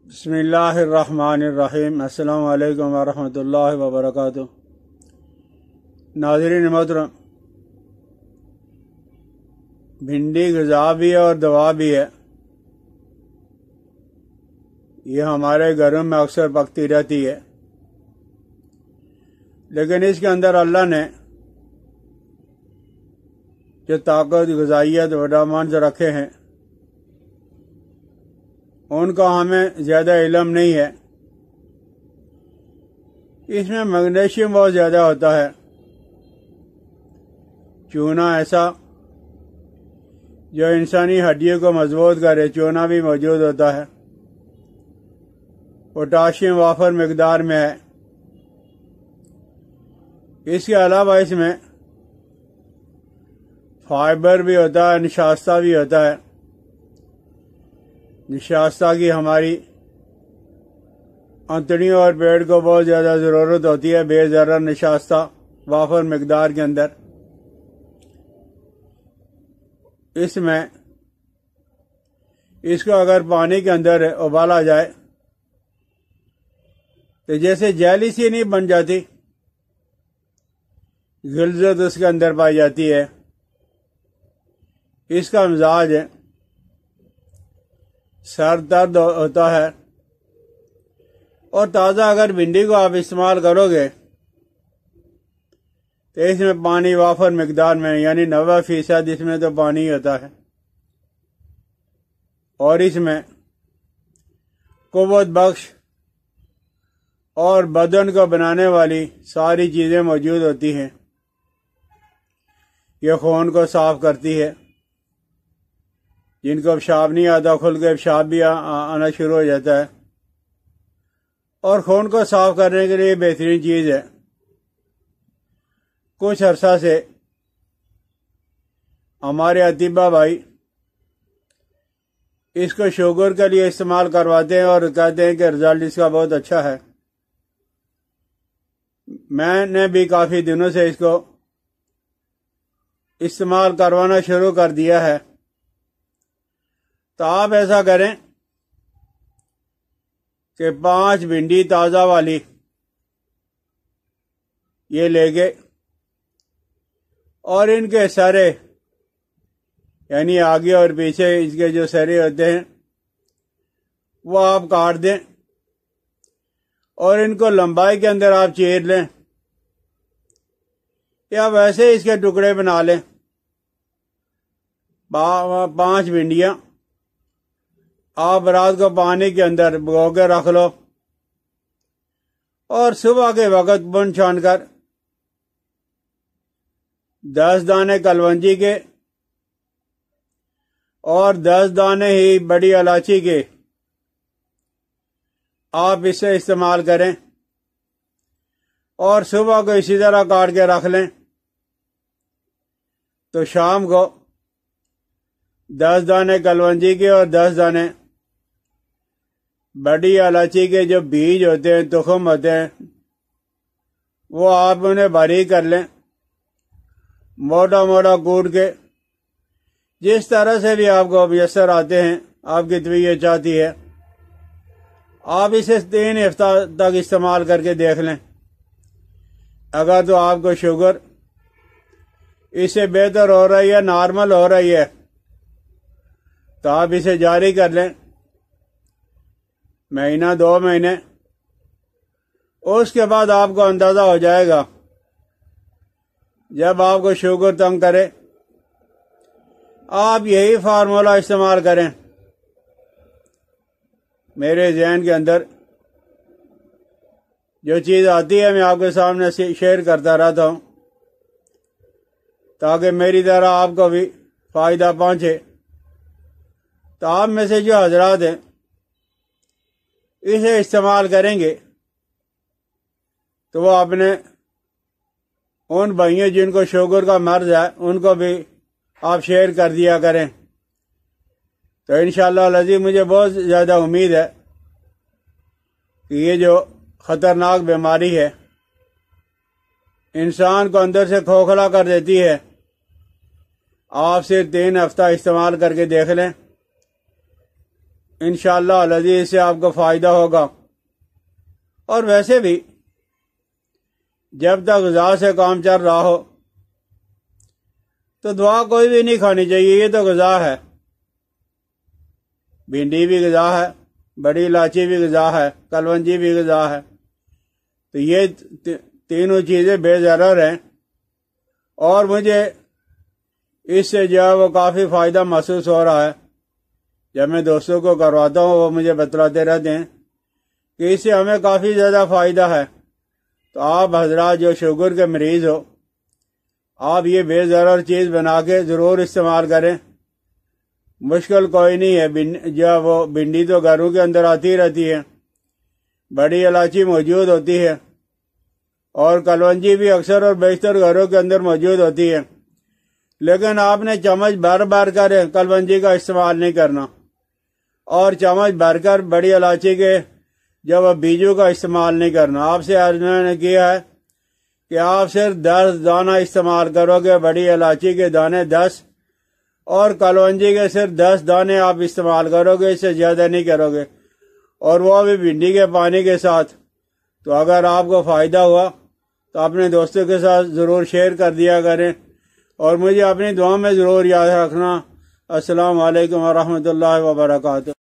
بسم اللہ الرحمن الرحیم۔ السلام علیکم ورحمۃ اللہ وبرکاتہ۔ ناظرین محترم، بھنڈی غذا بھی ہے اور دوا بھی ہے۔ یہ ہمارے گھروں میں اکثر پکتی رہتی ہے، لیکن اس کے اندر اللہ نے جو طاقت، غذائیت، وٹامنز رکھے ہیں ان کا ہمیں زیادہ علم نہیں ہے۔ اس میں میگنیشیم بہت زیادہ ہوتا ہے، چونا ایسا جو انسانی ہڈیوں کو مضبوط کرے، چونا بھی موجود ہوتا ہے۔ پوٹاشیم وافر مقدار میں ہے۔ اس کے علاوہ اس میں فائبر بھی ہوتا ہے، نشاستہ بھی ہوتا ہے۔ نشاستہ کی ہماری انتڑیوں اور پیٹ کو بہت زیادہ ضرورت ہوتی ہے، بے ضرر نشاستہ وافر مقدار کے اندر۔ اس میں اس کو اگر پانی کے اندر ابالا جائے تو جیسے جیلی سی نہیں بن جاتی، غلظت اس کے اندر پائی جاتی ہے۔ اس کا مزاج ہے، سر درد ہوتا ہے، اور تازہ اگر بھنڈی کو آپ استعمال کرو گے تو اس میں پانی وافر مقدار میں، یعنی 90% اس میں تو پانی ہوتا ہے، اور اس میں قوت بخش اور بدن کو بنانے والی ساری چیزیں موجود ہوتی ہیں۔ یہ خون کو صاف کرتی ہے، جن کو پیشاب نہیں آتا کھل کے پیشاب بھی آنا شروع ہو جاتا ہے، اور خون کو صاف کرنے کے لیے بہترین چیز ہے۔ کچھ عرصہ سے ہمارے اطباء بھائی اس کو شوگر کے لیے استعمال کرواتے ہیں اور کہتے ہیں کہ رزلٹ اس کا بہت اچھا ہے۔ میں نے بھی کافی دنوں سے اس کو استعمال کروانا شروع کر دیا ہے۔ تو آپ ایسا کریں کہ 5 بھنڈی تازہ والی یہ لے کے، اور ان کے سرے، یعنی آگے اور پیچھے اس کے جو سرے ہوتے ہیں وہ آپ کاٹ دیں، اور ان کو لمبائی کے اندر آپ چیر لیں، یا ویسے اس کے ٹکڑے بنا لیں۔ 5 بھنڈیاں آپ رات کو پانی کے اندر بھگو کے رکھ لو، اور صبح کے وقت بن چھان کر 10 دانے کلونجی کے اور 10 دانے ہی بڑی الائچی کے آپ اسے استعمال کریں، اور صبح کو اسی طرح کاٹ کے رکھ لیں، تو شام کو 10 دانے کلونجی کے اور 10 دانے بڑی الائچی کے جو بیج ہوتے ہیں، تخم ہوتے ہیں، وہ آپ انہیں باریک کر لیں، موٹا موٹا کوٹ کے، جس طرح سے بھی آپ کو میسر آتے ہیں، آپ کی طبیعت چاہتی ہے۔ آپ اسے 3 ہفتہ تک استعمال کر کے دیکھ لیں۔ اگر تو آپ کو شوگر اس سے بہتر ہو رہی ہے، نارمل ہو رہی ہے، تو آپ اسے جاری کر لیں، مہینہ 2 مہینے۔ اس کے بعد آپ کو اندازہ ہو جائے گا، جب آپ کو شوگر تنگ کرے آپ یہی فارمولہ استعمال کریں۔ میرے ذہن کے اندر جو چیز آتی ہے میں آپ کے سامنے شیئر کرتا رہتا ہوں، تاکہ میری طرح آپ کو بھی فائدہ پہنچے۔ تو آپ میں سے جو حضرات ہیں اسے استعمال کریں گے تو وہ اپنے ان بھائیوں جن کو شوگر کا مرض ہے ان کو بھی آپ شیئر کر دیا کریں۔ تو انشاءاللہ العزیز مجھے بہت زیادہ امید ہے کہ یہ جو خطرناک بیماری ہے، انسان کو اندر سے کھوکھلا کر دیتی ہے، آپ صرف 3 ہفتہ استعمال کر کے دیکھ لیں، انشاءاللہ العزیز سے آپ کو فائدہ ہوگا۔ اور ویسے بھی جب تک غذا سے کام چل رہا ہو تو دعا کوئی بھی نہیں کھانی چاہیے، یہ تو غذا ہے۔ بھنڈی بھی غذا ہے، بڑی الائچی بھی غذا ہے، کلونجی بھی غذا ہے، تو یہ تینوں چیزیں بے ضرر ہیں، اور مجھے اس سے جو ہے وہ کافی فائدہ محسوس ہو رہا ہے۔ جب میں دوستوں کو کرواتا ہوں وہ مجھے بتلاتے رہتے ہیں کہ اس سے ہمیں کافی زیادہ فائدہ ہے۔ تو آپ حضرات جو شوگر کے مریض ہو، آپ یہ بے ضرر چیز بنا کے ضرور استعمال کریں، مشکل کوئی نہیں ہے۔ جو وہ بھنڈی تو گھروں کے اندر آتی رہتی ہے، بڑی الائچی موجود ہوتی ہے، اور کلونجی بھی اکثر اور بیشتر گھروں کے اندر موجود ہوتی ہے، لیکن آپ نے چمچ بھر بھر کر کلونجی کا استعمال نہیں کرنا، اور چمچ بھر کر بڑی الائچی کے جب بیجوں کا استعمال نہیں کرنا۔ آپ سے انہوں نے کیا ہے کہ آپ صرف 10 دانہ استعمال کرو گے، بڑی الائچی کے دانے 10 اور کلونجی کے صرف 10 دانے آپ استعمال کرو گے، اس سے زیادہ نہیں کرو گے، اور وہ بھی بھنڈی کے پانی کے ساتھ۔ تو اگر آپ کو فائدہ ہوا تو اپنے دوستوں کے ساتھ ضرور شیئر کر دیا کریں، اور مجھے اپنی دعا میں ضرور یاد رکھنا۔ السلام علیکم ورحمۃ اللہ وبرکاتہ۔